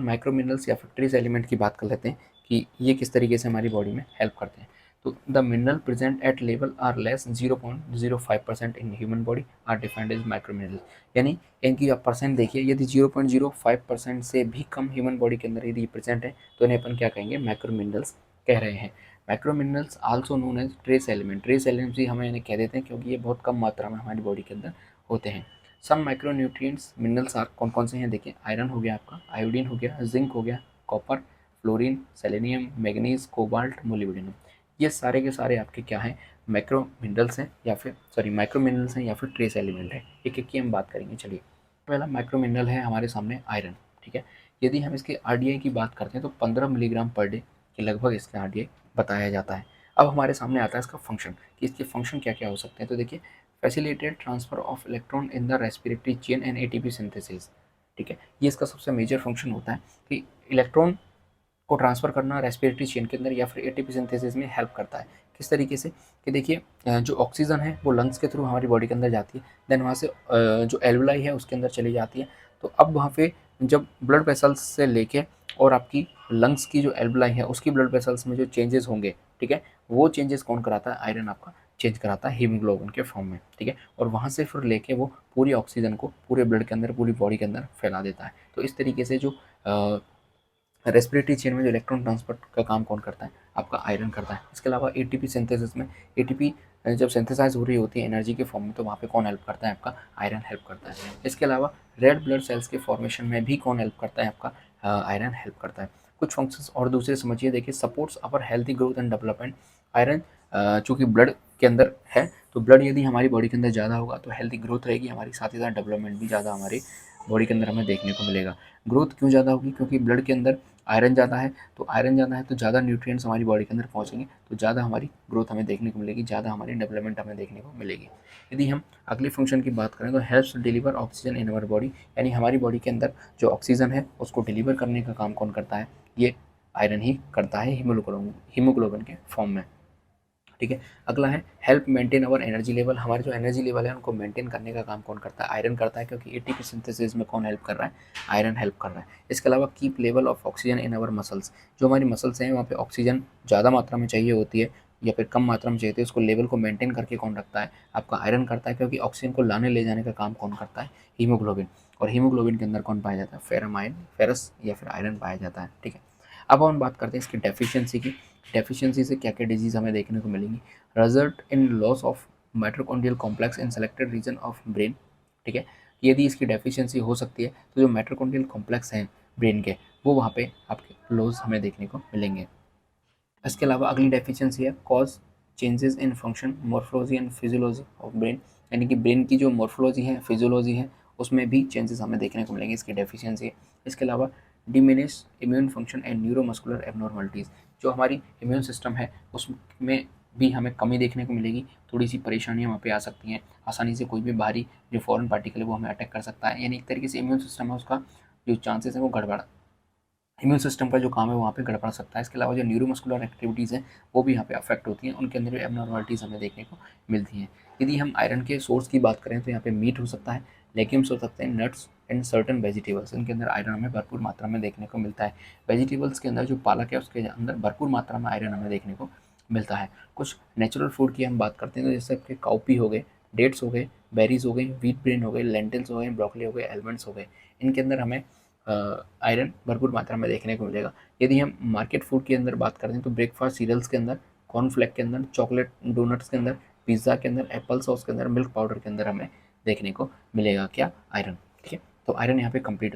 Micro minerals या फिर trace element की बात कर लेते हैं कि ये किस तरीके से हमारी बॉडी में हेल्प करते हैं। तो the mineral present at level are less 0.05% in human body are defined as micro minerals, यानी इनकी आप परसेंट देखिए, यदि 0.05% से भी कम ह्यूमन बॉडी के अंदर यदि प्रेजेंट है तो इन्हें अपन क्या कहेंगे, माइक्रो मिनरल्स कह रहे हैं। Micro minerals also known as trace element, trace element भी हमें इन्हें कह देते हैं क्योंकि ये बहुत कम मात्रा में हमारी बॉडी के अंदर होते हैं। Some micro nutrients minerals are कौन कौन से हैं, देखिए आयरन हो गया, आपका आयोडीन हो गया, जिंक हो गया, copper, fluorine, selenium, manganese, cobalt, molybdenum, ये सारे के सारे आपके क्या हैं, माइक्रो मिनरल्स हैं या फिर माइक्रो मिनरल्स हैं या फिर ट्रेस एलिमेंट है। एक एक की हम बात करेंगे। चलिए, पहला माइक्रो मिनरल है हमारे सामने आयरन, ठीक है। यदि हम इसके आरडीआई की बात करते हैं तो 15 मिलीग्राम पर डे के लगभग इसका आरडीआई बताया जाता है। अब हमारे सामने आता है इसका फंक्शन, कि इसके फंक्शन क्या क्या हो सकते हैं। तो देखिए, facilitate transfer of electron in the respiratory chain and ATP synthesis, ठीक है। ये इसका सबसे मेजर फंक्शन होता है कि इलेक्ट्रॉन को ट्रांसफ़र करना रेस्पिरेटरी चेन के अंदर या फिर एटीपी सिंथेसिस में हेल्प करता है। किस तरीके से, कि देखिए जो ऑक्सीजन है वो लंग्स के थ्रू हमारी बॉडी के अंदर जाती है, देन वहाँ से जो एल्वुलाई है उसके अंदर चली जाती है। तो अब वहाँ पे जब ब्लड वेसल्स से लेके और आपकी लंग्स की जो एल्वुलाई है उसकी ब्लड वेसल्स में जो चेंजेस होंगे, ठीक है, वो चेंजेस कौन कराता है, आयरन आपका चेंज कराता है हीमोग्लोबिन के फॉर्म में, ठीक है। और वहाँ से फिर लेके वो पूरी ऑक्सीजन को पूरे ब्लड के अंदर, पूरी बॉडी के अंदर फैला देता है। तो इस तरीके से जो रेस्पिरेटरी चेन में जो इलेक्ट्रॉन ट्रांसपोर्ट का काम कौन करता है, आपका आयरन करता है। इसके अलावा एटीपी सिंथेसिस में, एटीपी जब सिंथेसाइज हो रही होती है एनर्जी के फॉर्म में, तो वहाँ पे कौन हेल्प करता है, आपका आयरन हेल्प करता है। इसके अलावा रेड ब्लड सेल्स के फॉर्मेशन में भी कौन हेल्प करता है, आपका आयरन हेल्प करता है। कुछ फंक्शंस और दूसरे समझिए, देखिए supports our healthy growth and development. Iron चूँकि ब्लड के अंदर है, तो ब्लड यदि हमारी बॉडी के अंदर ज़्यादा होगा तो हेल्थी ग्रोथ रहेगी हमारी, साथ ही साथ डेवलपमेंट भी ज़्यादा हमारी बॉडी के अंदर हमें देखने को मिलेगा। ग्रोथ क्यों ज़्यादा होगी, क्योंकि ब्लड के अंदर आयरन ज़्यादा है, तो आयरन ज़्यादा है तो ज़्यादा न्यूट्रिएंट्स हमारी बॉडी के अंदर पहुँचेंगे, तो ज़्यादा हमारी ग्रोथ हमें देखने को मिलेगी, ज़्यादा हमारी डेवलपमेंट हमें देखने को मिलेगी। यदि हम अगली फंक्शन की बात करें तो helps deliver oxygen in our body, यानी हमारी बॉडी के अंदर जो ऑक्सीजन है उसको डिलीवर करने का काम कौन करता है, ये आयरन ही करता है हीमोग्लोबिन के फॉर्म में, ठीक है। अगला है help maintain our energy level, हमारे जो एनर्जी लेवल है उनको मेंटेन करने का काम कौन करता है, आयरन करता है, क्योंकि एटीपी सिंथेसिस में कौन हेल्प कर रहा है, आयरन हेल्प कर रहा है। इसके अलावा keep level of oxygen in our muscles, जो हमारी मसल्स हैं वहाँ पे ऑक्सीजन ज़्यादा मात्रा में चाहिए होती है या फिर कम मात्रा में चाहिए होती है, उसको लेवल को मेंटेन करके कौन रखता है, आपका आयरन करता है, क्योंकि ऑक्सीजन को लाने ले जाने का काम कौन करता है, हीमोग्लोबिन। और हीमोग्लोबिन के अंदर कौन पाया जाता है, फेरस या फिर आयरन पाया जाता है, ठीक है। अब हम बात करते हैं इसकी डेफिशिएंसी की। डेफिशिएंसी से क्या क्या डिजीज़ हमें देखने को मिलेंगी, result in loss of mitochondrial complex in selected region of brain, ठीक है। यदि इसकी डेफिशिएंसी हो सकती है तो जो माइटोकॉन्ड्रियल कॉम्प्लेक्स हैं ब्रेन के, वो वहाँ पे आपके लॉस हमें देखने को मिलेंगे। इसके अलावा अगली डेफिशिएंसी है cause changes in function morphology and physiology of brain, यानी कि ब्रेन की जो मॉर्फोलॉजी है, फिजियोलॉजी है, उसमें भी चेंजेस हमें देखने को मिलेंगे, इसकी डेफिशिएंसी है। इसके अलावा diminish immune function and neuromuscular abnormalities, जो हमारी इम्यून सिस्टम है उसमें भी हमें कमी देखने को मिलेगी, थोड़ी सी परेशानियाँ वहाँ पे आ सकती हैं, आसानी से कोई भी बाहरी जो फॉरेन पार्टिकल है वो हमें अटैक कर सकता है, यानी एक तरीके से इम्यून सिस्टम है उसका जो चांसेस है वो गड़बड़, इम्यून सिस्टम का जो काम है वहाँ पे गड़बड़ा सकता है। इसके अलावा जो न्यूरोमस्कुलर एक्टिविटीज़ हैं वो भी यहाँ पे अफेक्ट होती हैं, उनके अंदर भी एबनॉर्मलिटीज़ हमें देखने को मिलती हैं। यदि हम आयरन के सोर्स की बात करें तो यहाँ पे मीट हो सकता है, लेग्यूम्स हो सकते हैं, नट्स एंड सर्टन वेजिटेबल्स, इनके अंदर आयरन हमें भरपूर मात्रा में देखने को मिलता है। वेजिटेबल्स के अंदर जो पालक है उसके अंदर भरपूर मात्रा में आयरन हमें देखने को मिलता है। कुछ नेचुरल फूड की हम बात करते हैं तो जैसे आपके काउपी हो गए, डेट्स हो गए, बेरीज हो गई, व्हीट ब्रेन हो गए, लेंटिल्स हो गए, ब्रोकली हो गए, एलमंड्स हो गए, इनके अंदर हमें आयरन भरपूर मात्रा में देखने को मिलेगा। यदि हम मार्केट फूड के अंदर बात करें तो ब्रेकफास्ट सीरियल्स के अंदर, कॉर्नफ्लेक के अंदर, चॉकलेट डोनट्स के अंदर, पिज़्ज़ा के अंदर, एप्पल सॉस के अंदर, मिल्क पाउडर के अंदर हमें देखने को मिलेगा क्या, आयरन, ठीक है। तो आयरन यहाँ पे कंप्लीट